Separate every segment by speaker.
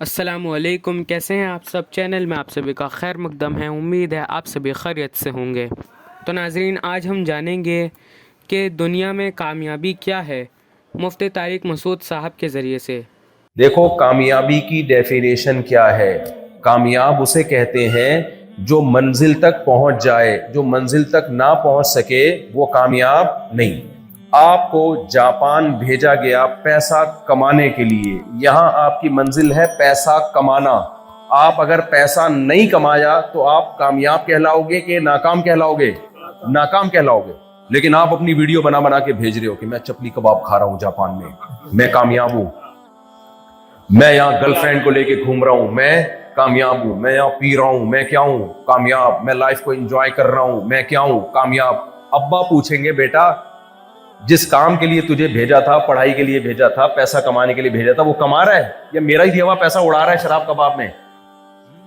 Speaker 1: السلام علیکم، کیسے ہیں آپ سب؟ چینل میں آپ سبھی کا خیر مقدم ہے۔ امید ہے آپ سبھی خیریت سے ہوں گے۔ تو ناظرین، آج ہم جانیں گے کہ دنیا میں کامیابی کیا ہے، مفتی طارق مسعود صاحب کے ذریعے سے۔
Speaker 2: دیکھو، کامیابی کی ڈیفینیشن کیا ہے؟ کامیاب اسے کہتے ہیں جو منزل تک پہنچ جائے، جو منزل تک نہ پہنچ سکے وہ کامیاب نہیں۔ آپ کو جاپان بھیجا گیا پیسہ کمانے کے لیے، یہاں آپ کی منزل ہے پیسہ کمانا۔ آپ اگر پیسہ نہیں کمایا تو آپ کامیاب کہلاؤ گے کہ ناکام کہلاؤ گے؟ ناکام کہلاؤ گے۔ لیکن آپ اپنی ویڈیو بنا بنا کے بھیج رہے ہو کہ میں چپلی کباب کھا رہا ہوں جاپان میں کامیاب ہوں، میں یہاں گرل فرینڈ کو لے کے گھوم رہا ہوں، میں کامیاب ہوں، میں یہاں پی رہا ہوں، میں کیا ہوں؟ کامیاب۔ میں لائف کو انجوائے کر رہا ہوں، میں کیا ہوں؟ کامیاب۔ ابا پوچھیں گے بیٹا جس کام کے لیے تجھے بھیجا تھا، پڑھائی کے لیے بھیجا تھا، پیسہ کمانے کے لیے بھیجا تھا، وہ کما رہا ہے یا میرا ہی دیا ہوا پیسہ اڑا رہا ہے شراب کباب میں؟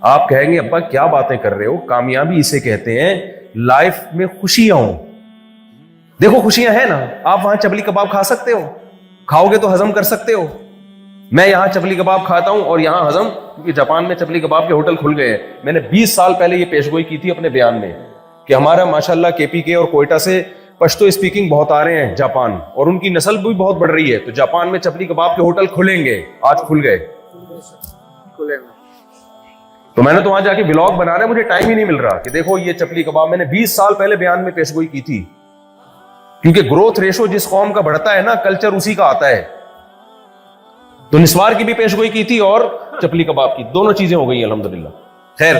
Speaker 2: آپ کہیں گے ابا کیا باتیں کر رہے ہو، کامیابی اسے کہتے ہیں لائف میں خوشیاں ہوں۔ دیکھو خوشیاں ہیں نا، آپ وہاں چپلی کباب کھا سکتے ہو، کھاؤ گے تو ہضم کر سکتے ہو۔ میں یہاں چپلی کباب کھاتا ہوں اور یہاں ہضم، کیونکہ جاپان میں چپلی کباب کے ہوٹل کھل گئے ہیں۔ میں نے 20 سال پہلے یہ پیشگوئی کی تھی اپنے بیان میں کہ ہمارا ماشاءاللہ KPK اور کوئٹہ سے پشتو اسپیکنگ بہت آ رہے ہیں جاپان، اور ان کی نسل بھی بہت بڑھ رہی ہے، تو جاپان میں چپلی کباب کے ہوٹل کھلیں گے۔ آج کھل گئے، تو میں نے تو وہاں جا کے ولاگ بنا رہا ہے، مجھے ٹائم ہی نہیں مل رہا کہ دیکھو یہ چپلی کباب۔ میں نے 20 سال پہلے بیان میں پیشگوئی کی تھی، کیونکہ گروتھ ریشو جس قوم کا بڑھتا ہے نا، کلچر اسی کا آتا ہے۔ تو نسوار کی بھی پیشگوئی کی تھی اور چپلی کباب کی، دونوں چیزیں ہو گئی الحمدللہ۔ خیر،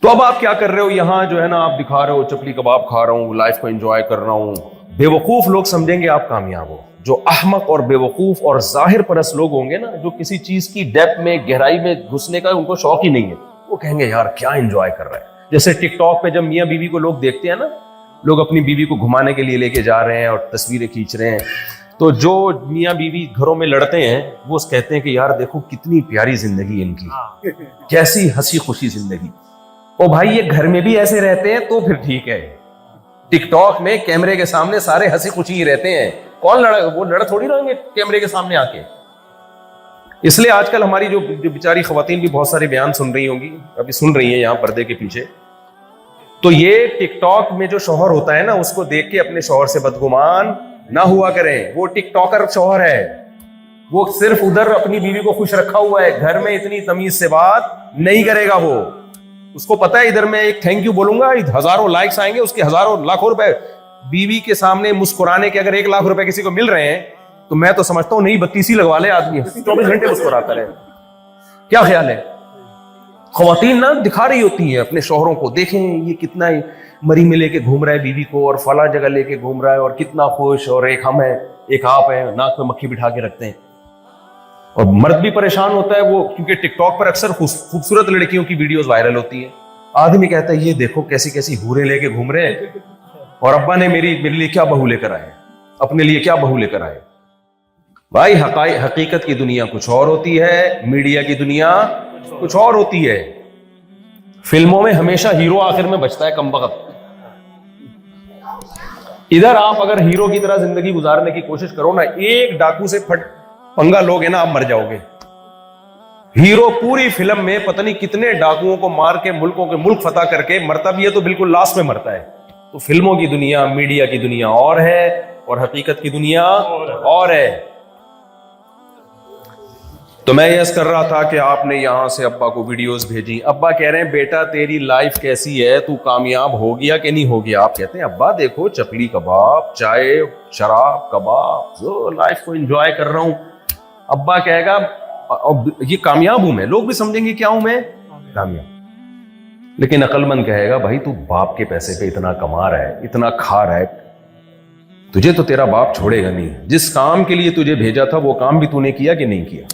Speaker 2: تو اب آپ کیا کر رہے ہو؟ یہاں جو ہے نا آپ دکھا رہے ہو چپلی کباب کھا رہا ہوں، لائف کو انجوائے کر رہا ہوں۔ بے وقوف لوگ سمجھیں گے آپ کامیاب ہو، جو احمق اور بے وقوف اور ظاہر پرست لوگ ہوں گے نا، جو کسی چیز کی ڈیپتھ میں، گہرائی میں گھسنے کا ان کو شوق ہی نہیں ہے، وہ کہیں گے یار کیا انجوائے کر رہا ہے۔ جیسے ٹک ٹاک پہ جب میاں بیوی کو لوگ دیکھتے ہیں نا، لوگ اپنی بیوی کو گھمانے کے لیے لے کے جا رہے ہیں اور تصویریں کھینچ رہے ہیں، تو جو میاں بیوی گھروں میں لڑتے ہیں وہ کہتے ہیں کہ یار دیکھو کتنی پیاری زندگی ان کی، کیسی ہنسی خوشی زندگی۔ او بھائی یہ گھر میں بھی ایسے رہتے ہیں تو پھر ٹھیک ہے، ٹک ٹاک میں کیمرے کے سامنے سارے ہنسی خوشی ہی رہتے ہیں، کون وہ لڑ تھوڑی رہیں گے کیمرے کے سامنے آ کے۔ اس لیے آج کل ہماری جو بیچاری خواتین بھی بہت سارے بیان سن رہی ہوں گی، ابھی سن رہی ہیں یہاں پردے کے پیچھے، تو یہ ٹک ٹاک میں جو شوہر ہوتا ہے نا، اس کو دیکھ کے اپنے شوہر سے بدگمان نہ ہوا کریں۔ وہ ٹک ٹاکر شوہر ہے، وہ صرف ادھر اپنی بیوی کو خوش رکھا ہوا ہے، گھر میں اتنی تمیز سے بات نہیں کرے گا۔ وہ اس کو پتا ہے ادھر میں ایک تھینک یو بولوں گا، ہزاروں لائکس آئیں گے، اس کے ہزاروں لاکھوں روپے بیوی کے سامنے مسکرانے کے۔ اگر 1 لاکھ روپے کسی کو مل رہے ہیں تو میں تو سمجھتا ہوں نہیں 32 لگوا لے آدمی، 24 گھنٹے مسکراتا رہے۔ کیا خیال ہے؟ خواتین نہ دکھا رہی ہوتی ہیں اپنے شوہروں کو، دیکھیں یہ کتنا مری میں لے کے گھوم رہا ہے بیوی کو، اور فلاں جگہ لے کے گھوم رہا ہے، اور کتنا خوش، اور ایک ہم ہیں ایک آپ ہیں، ناک میں مکھی بٹھا کے رکھتے ہیں۔ اور مرد بھی پریشان ہوتا ہے وہ، کیونکہ ٹک ٹاک پر اکثر خوبصورت لڑکیوں کی ویڈیوز وائرل ہوتی ہیں۔ آدمی کہتا ہے یہ دیکھو کیسی کیسی حوریں لے کے گھوم رہے ہیں، اور ابا نے میرے لیے کیا بہو لے کر آئے، اپنے لیے کیا بہو لے کر آئے۔ بھائی حقیقت کی دنیا کچھ اور ہوتی ہے، میڈیا کی دنیا کچھ اور ہوتی ہے۔ فلموں میں ہمیشہ ہیرو آخر میں بچتا ہے کمبخت۔ ادھر آپ اگر ہیرو کی طرح زندگی گزارنے کی کوشش کرو نا، ایک ڈاکو سے پنگا لوگے نا آپ مر جاؤ گے۔ ہیرو پوری فلم میں پتہ نہیں کتنے ڈاکوؤں کو مار کے ملکوں کے ملک فتح کر کے مرتا بھی ہے تو بالکل لاسٹ میں مرتا ہے۔ تو فلموں کی دنیا، میڈیا کی دنیا اور ہے، اور حقیقت کی دنیا اور ہے۔ تو میں یہ کر رہا تھا کہ آپ نے یہاں سے ابا کو ویڈیوز بھیجی، ابا کہہ رہے ہیں بیٹا تیری لائف کیسی ہے، تو کامیاب ہو گیا کہ نہیں ہو گیا؟ آپ کہتے ہیں ابا دیکھو چپلی کباب، چائے، شراب، کباب، جو لائف کو انجوائے کر رہا ہوں۔ ابا کہے گا یہ کامیاب ہوں میں، لوگ بھی سمجھیں گے کیا ہوں میں؟ کامیاب۔ لیکن عقل مند کہے گا بھائی تو باپ کے پیسے پہ اتنا کما رہا ہے، اتنا کھا رہا ہے، تجھے تو تیرا باپ چھوڑے گا نہیں۔ جس کام کے لیے تجھے بھیجا تھا وہ کام بھی تو نے کیا کہ نہیں کیا؟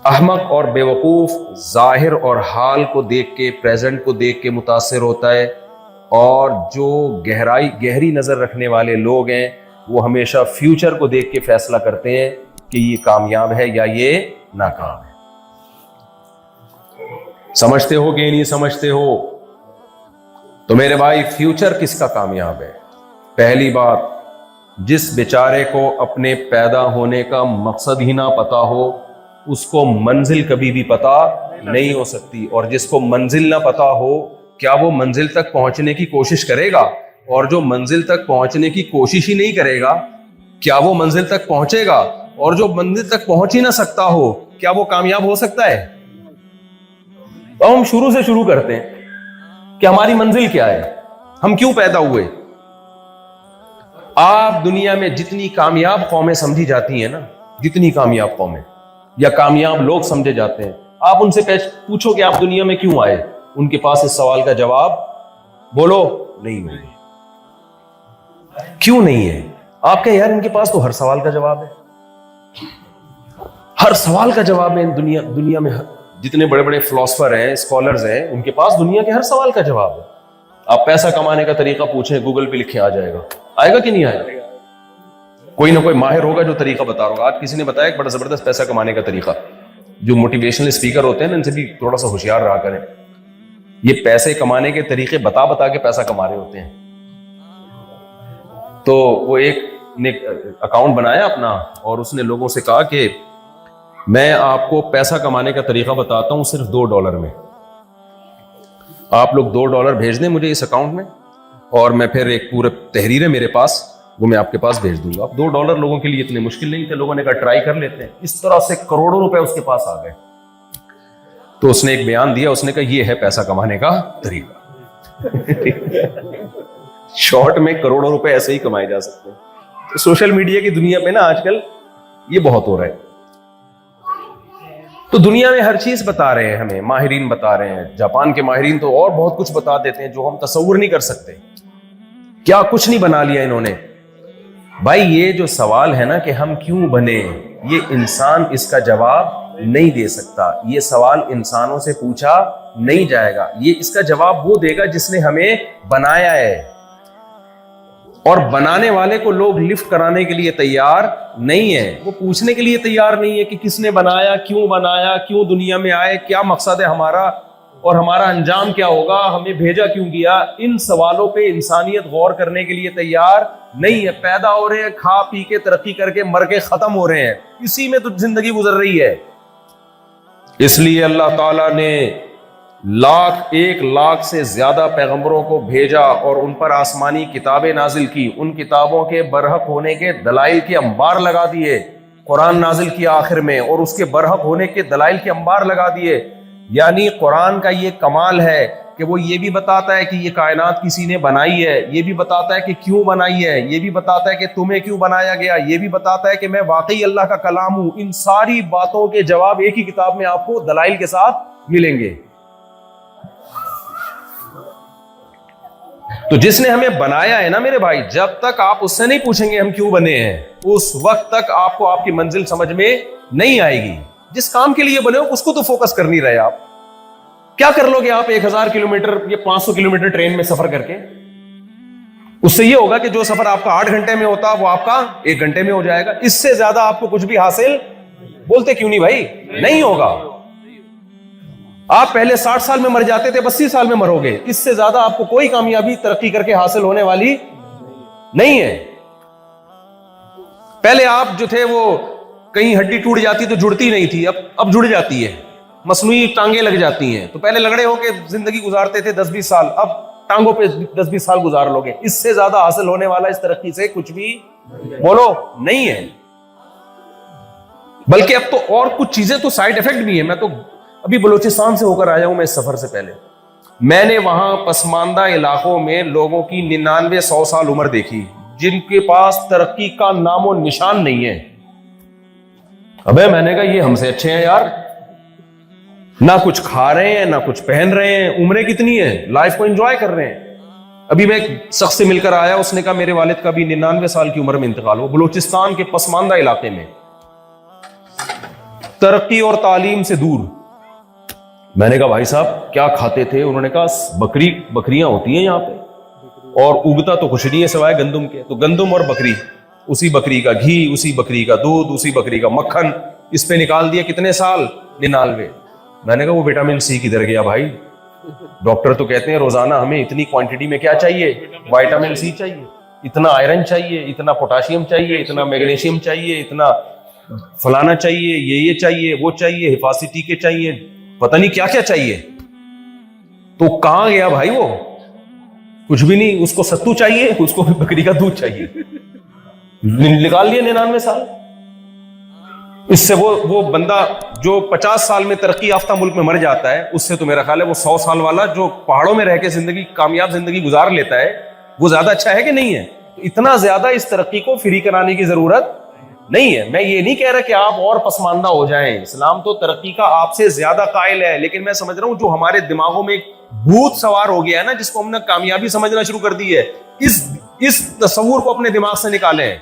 Speaker 2: احمق اور بے وقوف ظاہر اور حال کو دیکھ کے، پریزنٹ کو دیکھ کے متاثر ہوتا ہے، اور جو گہری نظر رکھنے والے لوگ ہیں وہ ہمیشہ فیوچر کو دیکھ کے فیصلہ کرتے ہیں کہ یہ کامیاب ہے یا یہ ناکام ہے۔ سمجھتے ہو کہ نہیں سمجھتے ہو؟ تو میرے بھائی فیوچر کس کا کامیاب ہے؟ پہلی بات جس بیچارے کو اپنے پیدا ہونے کا مقصد ہی نہ پتا ہو اس کو منزل کبھی بھی پتا نہیں ہو سکتی، اور جس کو منزل نہ پتا ہو کیا وہ منزل تک پہنچنے کی کوشش کرے گا؟ اور جو منزل تک پہنچنے کی کوشش ہی نہیں کرے گا کیا وہ منزل تک پہنچے گا؟ اور جو منزل تک پہنچ ہی نہ سکتا ہو کیا وہ کامیاب ہو سکتا ہے؟ تو ہم شروع سے شروع کرتے ہیں کہ ہماری منزل کیا ہے، ہم کیوں پیدا ہوئے۔ آپ دنیا میں جتنی کامیاب قومیں سمجھی جاتی ہیں نا، جتنی کامیاب قومیں یا کامیاب لوگ سمجھے جاتے ہیں، آپ ان سے پوچھو کہ آپ دنیا میں کیوں آئے، ان کے پاس اس سوال کا جواب بولو نہیں ہے۔ کیوں نہیں ہے؟ آپ کہیں یار ان کے پاس تو ہر سوال کا جواب ہے، ہر سوال کا جواب ہے۔ دنیا میں جتنے بڑے بڑے فلاسفر ہیں، اسکالرز ہیں، ان کے پاس دنیا کے ہر سوال کا جواب ہے۔ آپ پیسہ کمانے کا طریقہ پوچھیں، گوگل پہ لکھیں، آ جائے گا۔ آئے گا کہ نہیں آئے گا؟ کوئی نہ کوئی ماہر ہوگا جو طریقہ بتا رہا ہوگا۔ آج کسی نے بتایا ایک بڑا زبردست پیسہ کمانے کا طریقہ، جو موٹیویشنل اسپیکر ہوتے ہیں نا ان سے بھی تھوڑا سا ہوشیار رہا کریں، یہ پیسے کمانے کے طریقے بتا بتا کے پیسہ کما رہے ہوتے ہیں۔ تو وہ ایک نے اکاؤنٹ بنایا اپنا اور اس نے لوگوں سے کہا کہ میں آپ کو پیسہ کمانے کا طریقہ بتاتا ہوں صرف $2 میں، آپ لوگ $2 بھیج دیں مجھے اس اکاؤنٹ میں، اور میں پھر ایک پورے تحریر ہے میرے پاس وہ میں آپ کے پاس بھیج دوں گا۔ اب $2 لوگوں کے لیے اتنے مشکل نہیں تھے، لوگوں نے کہا ٹرائی کر لیتے ہیں۔ اس طرح سے کروڑوں روپے اس کے پاس آ گئے۔ تو اس نے ایک بیان دیا، اس نے کہا یہ ہے پیسہ کمانے کا طریقہ۔ شارٹ میں کروڑوں روپے ایسے ہی کمائے جا سکتے ہیں۔ تو سوشل میڈیا کی دنیا پہ نا آج کل یہ بہت ہو رہا ہے۔ تو دنیا میں ہر چیز بتا رہے ہیں، ہمیں ماہرین بتا رہے ہیں۔ جاپان کے ماہرین تو اور بہت کچھ بتا دیتے ہیں جو ہم تصور نہیں کر سکتے۔ کیا کچھ نہیں بنا لیا انہوں نے۔ بھائی یہ جو سوال ہے نا کہ ہم کیوں بنے، یہ انسان اس کا جواب نہیں دے سکتا۔ یہ سوال انسانوں سے پوچھا نہیں جائے گا، یہ اس کا جواب وہ دے گا جس نے ہمیں بنایا ہے، اور بنانے والے کو لوگ لفٹ کرانے کے لیے تیار نہیں ہے، وہ پوچھنے کے لیے تیار نہیں ہے کہ کس نے بنایا، کیوں دنیا میں آئے، کیا مقصد ہے ہمارا، اور ہمارا انجام کیا ہوگا، ہمیں بھیجا کیوں گیا۔ ان سوالوں پہ انسانیت غور کرنے کے لیے تیار نہیں ہے۔ پیدا ہو رہے ہیں، کھا پی کے ترقی کر کے مر کے ختم ہو رہے ہیں، اسی میں تو زندگی گزر رہی ہے۔ اس لیے اللہ تعالیٰ نے 1,00,000 سے زیادہ پیغمبروں کو بھیجا اور ان پر آسمانی کتابیں نازل کی، ان کتابوں کے برحق ہونے کے دلائل کے انبار لگا دیے۔ قرآن نازل کیا آخر میں اور اس کے برحق ہونے کے دلائل کے انبار لگا دیے۔ یعنی قرآن کا یہ کمال ہے کہ وہ یہ بھی بتاتا ہے کہ یہ کائنات کسی نے بنائی ہے، یہ بھی بتاتا ہے کہ کیوں بنائی ہے، یہ بھی بتاتا ہے کہ تمہیں کیوں بنایا گیا، یہ بھی بتاتا ہے کہ میں واقعی اللہ کا کلام ہوں۔ ان ساری باتوں کے جواب ایک ہی کتاب میں آپ کو دلائل کے ساتھ ملیں گے۔ تو جس نے ہمیں بنایا ہے نا میرے بھائی، جب تک آپ اس سے نہیں پوچھیں گے ہم کیوں بنے ہیں، اس وقت تک آپ کو آپ کی منزل سمجھ میں نہیں آئے گی۔ جس کام کے لیے بنے ہو اس کو تو فوکس کر نہیں رہے۔ آپ کیا کر لو گے؟ آپ 1000 کلومیٹر یا 500 کلومیٹر ٹرین میں سفر کر کے، اس سے یہ ہوگا کہ جو سفر آپ کا 8 گھنٹے میں ہوتا وہ آپ کا 1 گھنٹے میں ہو جائے گا۔ اس سے زیادہ آپ کو کچھ بھی حاصل، بولتے کیوں نہیں بھائی، نہیں ہوگا۔ آپ پہلے 60 سال میں مر جاتے تھے، 32 سال میں مرو گے۔ اس سے زیادہ آپ کو کوئی کامیابی ترقی کر کے حاصل ہونے والی نہیں ہے۔ پہلے آپ جو تھے وہ کہیں ہڈی ٹوٹ جاتی تو جڑتی نہیں تھی، اب جڑ جاتی ہے، مصنوعی ٹانگیں لگ جاتی ہیں۔ تو پہلے لگڑے ہو کے زندگی گزارتے تھے 10-20 سال، اب ٹانگوں پہ 10-20 سال گزار لو گے۔ اس سے زیادہ حاصل ہونے والا اس ترقی سے کچھ بھی بولو نہیں ہے۔ بلکہ اب تو اور کچھ چیزیں تو سائیڈ ایفیکٹ بھی ہیں۔ میں تو ابھی بلوچستان سے ہو کر آیا ہوں، میں اس سفر سے پہلے میں نے وہاں پسماندہ علاقوں میں لوگوں کی 99-100 سال عمر دیکھی جن کے پاس ترقی کا نام و نشان نہیں ہے۔ ابے میں نے کہا یہ ہم سے اچھے ہیں یار، نہ کچھ کھا رہے ہیں، نہ کچھ پہن رہے ہیں، عمریں کتنی ہیں، لائف کو انجوائے کر رہے ہیں۔ ابھی میں ایک شخص سے مل کر آیا، اس نے کہا میرے والد کا بھی 99 سال کی عمر میں انتقال ہوا، بلوچستان کے پسماندہ علاقے میں، ترقی اور تعلیم سے دور۔ میں نے کہا بھائی صاحب کیا کھاتے تھے؟ انہوں نے کہا بکریاں ہوتی ہیں یہاں پہ، اور اگتا تو کچھ نہیں ہے سوائے گندم کے، تو گندم اور بکری، اسی بکری کا گھی، اسی بکری کا دودھ، اسی بکری کا مکھن، اس پہ نکال دیا کتنے سال، 99۔ میں نے کہا وہ وٹامن سی کدھر گیا بھائی؟ ڈاکٹر تو کہتے ہیں روزانہ ہمیں اتنی کوانٹٹی میں کیا چاہیے، وٹامن سی چاہیے۔ اتنا آئرن چاہیے, اتنا پوٹاشیم چاہیے, اتنا میگنیشیم چاہیے, اتنا فلانا چاہیے, یہ چاہیے, وہ چاہیے, حفاظتی ٹیکے چاہیے, پتہ نہیں کیا کیا چاہیے. تو کہاں گیا بھائی وہ؟ کچھ بھی نہیں. اس کو ستو چاہیے, اس کو بھی بکری کا دودھ چاہیے, نکال لیے 99 سال. اس سے وہ بندہ جو 50 سال میں ترقی یافتہ ملک میں مر جاتا ہے, اس سے تو میرا خیال ہے وہ 100 سال والا جو پہاڑوں میں رہ کے زندگی کامیاب زندگی گزار لیتا ہے وہ زیادہ اچھا ہے کہ نہیں ہے؟ تو اتنا زیادہ اس ترقی کو فری کرانے کی ضرورت نہیں ہے. میں یہ نہیں کہہ رہا کہ آپ اور پسماندہ ہو جائیں, اسلام تو ترقی کا آپ سے زیادہ قائل ہے, لیکن میں سمجھ رہا ہوں جو ہمارے دماغوں میں ایک بھوت سوار ہو گیا ہے نا, جس کو ہم نے کامیابی سمجھنا شروع کر دی ہے, اس تصور کو اپنے دماغ سے نکالیں.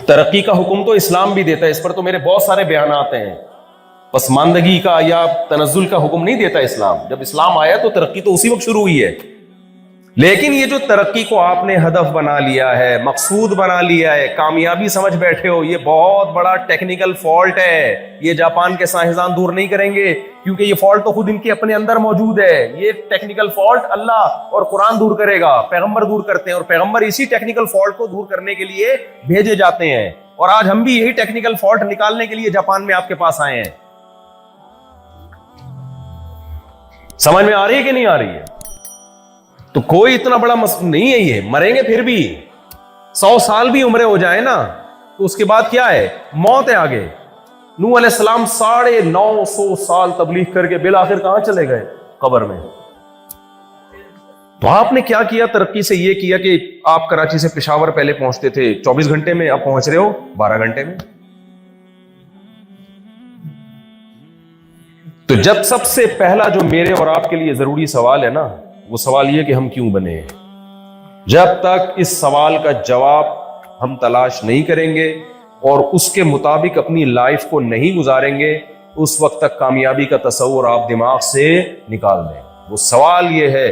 Speaker 2: ترقی کا حکم تو اسلام بھی دیتا ہے, اس پر تو میرے بہت سارے بیانات ہیں. پسماندگی کا یا تنزل کا حکم نہیں دیتا اسلام. جب اسلام آیا تو ترقی تو اسی وقت شروع ہوئی ہے. لیکن یہ جو ترقی کو آپ نے ہدف بنا لیا ہے, مقصود بنا لیا ہے, کامیابی سمجھ بیٹھے ہو, یہ بہت بڑا ٹیکنیکل فالٹ ہے. یہ جاپان کے سائنسدان دور نہیں کریں گے, کیونکہ یہ فالٹ تو خود ان کے اپنے اندر موجود ہے. یہ ٹیکنیکل فالٹ اللہ اور قرآن دور کرے گا, پیغمبر دور کرتے ہیں, اور پیغمبر اسی ٹیکنیکل فالٹ کو دور کرنے کے لیے بھیجے جاتے ہیں. اور آج ہم بھی یہی ٹیکنیکل فالٹ نکالنے کے لیے جاپان میں آپ کے پاس آئے ہیں. سمجھ میں آ رہی ہے کہ نہیں آ رہی ہے؟ تو کوئی اتنا بڑا نہیں ہے یہ. مریں گے پھر بھی 100 سال بھی عمریں ہو جائے نا, تو اس کے بعد کیا ہے؟ موت ہے آگے. نوح علیہ السلام 950 سال تبلیغ کر کے بالآخر کہاں چلے گئے؟ قبر میں. تو آپ نے کیا کیا ترقی سے؟ یہ کیا کہ آپ کراچی سے پشاور پہلے پہنچتے تھے 24 گھنٹے میں, اب پہنچ رہے ہو 12 گھنٹے میں. تو جب سب سے پہلا جو میرے اور آپ کے لیے ضروری سوال ہے نا, وہ سوال یہ کہ ہم کیوں بنے. جب تک اس سوال کا جواب ہم تلاش نہیں کریں گے اور اس کے مطابق اپنی لائف کو نہیں گزاریں گے, اس وقت تک کامیابی کا تصور آپ دماغ سے نکال دیں. وہ سوال یہ ہے.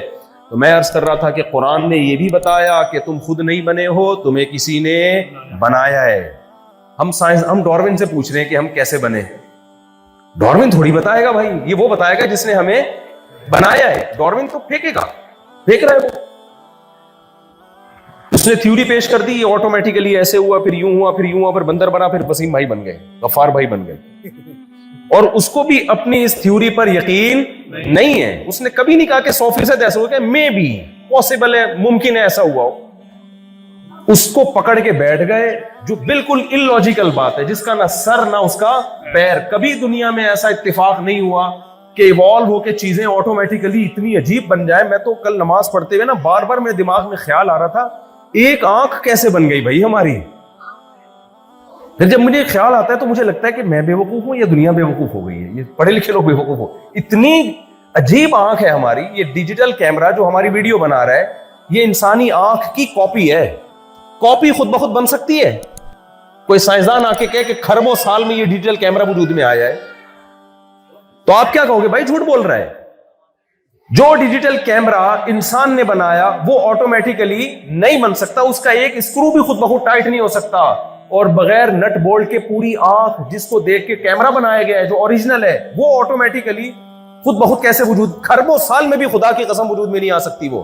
Speaker 2: تو میں عرض کر رہا تھا کہ قرآن نے یہ بھی بتایا کہ تم خود نہیں بنے ہو, تمہیں کسی نے بنایا ہے. ہم ڈارون سے پوچھ رہے ہیں کہ ہم کیسے بنے. ڈارون تھوڑی بتائے گا بھائی, یہ وہ بتائے گا جس نے ہمیں بنایا ہے. ڈارون تو پھینکے گا, پھینک رہا ہے وہ. اس نے تھیوری پیش کر دی, یہ آٹومیٹیکلی ایسے ہوا, پھر یوں ہوا, پھر یوں ہوا, پھر بندر بنا, پھر وسیم بھائی بن گئے, غفار بھائی بن گئے. اور اس کو بھی اپنی اس تھیوری پر یقین نہیں ہے. اس نے کبھی نہیں کہا کہ 100% ایسا ہو کہ میں بھی پاسبل ہے, ممکن ہے ایسا ہوا ہو. اس کو پکڑ کے بیٹھ گئے, جو بالکل ان لاجیکل بات ہے, جس کا نہ سر نہ اس کا پیر. کبھی دنیا میں ایسا اتفاق نہیں ہوا کہ ایوالو ہو کے چیزیں آٹومیٹیکلی اتنی عجیب بن جائے. میں تو کل نماز پڑھتے ہوئے نا بار بار میرے دماغ میں خیال آ رہا تھا, ایک آنکھ کیسے بن گئی بھائی ہماری. پھر جب مجھے خیال آتا ہے تو مجھے لگتا ہے کہ میں بے وقوف ہوں یا دنیا بے وقوف ہو گئی ہے, یہ پڑھے لکھے لوگ بے وقوف ہو. اتنی عجیب آنکھ ہے ہماری. یہ ڈیجیٹل کیمرہ جو ہماری ویڈیو بنا رہا ہے, یہ انسانی آنکھ کی کاپی ہے. کاپی خود بخود بن سکتی ہے؟ کوئی سائنسدان آ کے کہے کہ خربوں سال میں یہ ڈیجیٹل کیمرہ وجود میں آیا ہے, تو آپ کیا کہو گے؟ بھائی جھوٹ بول رہا ہے. جو ڈیجیٹل کیمرہ انسان نے بنایا وہ آٹومیٹیکلی نہیں بن سکتا. اس کا ایک اسکرو بھی خود بخود ٹائٹ نہیں ہو سکتا. اور بغیر نٹ بولٹ کے پوری آنکھ جس کو دیکھ کے کیمرہ بنایا گیا ہے, جو اوریجنل ہے, وہ آٹومیٹیکلی خود بخود کیسے وجود؟ خربوں سال میں بھی خدا کی قسم وجود میں نہیں آ سکتی وہ.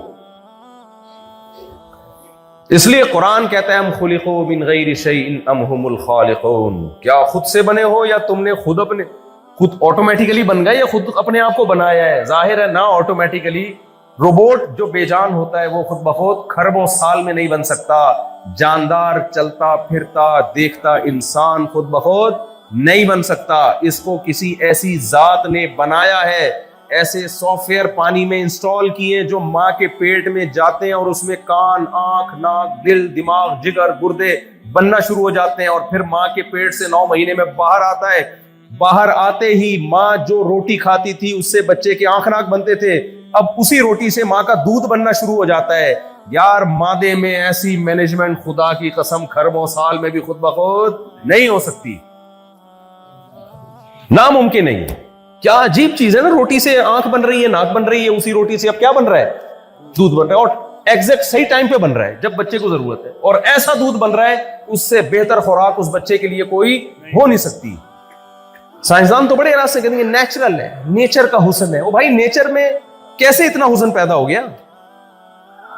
Speaker 2: اس لیے قرآن کہتا ہے ہم خلقوا من غیر شیء ام هم الخالقون. کیا خود سے بنے ہو یا تم نے خود آٹومیٹیکلی بن گئے یا خود اپنے آپ کو بنایا ہے؟ ظاہر ہے نہ آٹومیٹیکلی. روبوٹ جو بے جان ہوتا ہے وہ خود بخود خربوں سال میں نہیں بن سکتا. جاندار چلتا پھرتا دیکھتا انسان خود بخود نہیں بن سکتا. اس کو کسی ایسی ذات نے بنایا ہے. ایسے سافٹ ویئر پانی میں انسٹال کیے جو ماں کے پیٹ میں جاتے ہیں اور اس میں کان, آنکھ, ناک, دل, دماغ, جگر, گردے بننا شروع ہو جاتے ہیں, اور پھر ماں کے پیٹ سے 9 مہینے میں باہر آتا ہے. باہر آتے ہی ماں جو روٹی کھاتی تھی اس سے بچے کے آنکھ ناک بنتے تھے, اب اسی روٹی سے ماں کا دودھ بننا شروع ہو جاتا ہے. یار مادے میں ایسی مینجمنٹ خدا کی قسم خربوں سال میں بھی خود بخود نہیں ہو سکتی, ناممکن نہیں ہے. کیا عجیب چیز ہے نا, روٹی سے آنکھ بن رہی ہے, ناک بن رہی ہے, اسی روٹی سے اب کیا بن رہا ہے؟ دودھ بن رہا ہے, اور ایگزیکٹ صحیح ٹائم پہ بن رہا ہے جب بچے کو ضرورت ہے, اور ایسا دودھ بن رہا ہے اس سے بہتر خوراک اس بچے کے لیے کوئی ہو نہیں سکتی. سائنسدان تو بڑے راز سے کہیں گے نیچرل ہے, نیچر کا حسن ہے. او بھائی نیچر میں کیسے اتنا حسن پیدا ہو گیا؟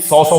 Speaker 2: 100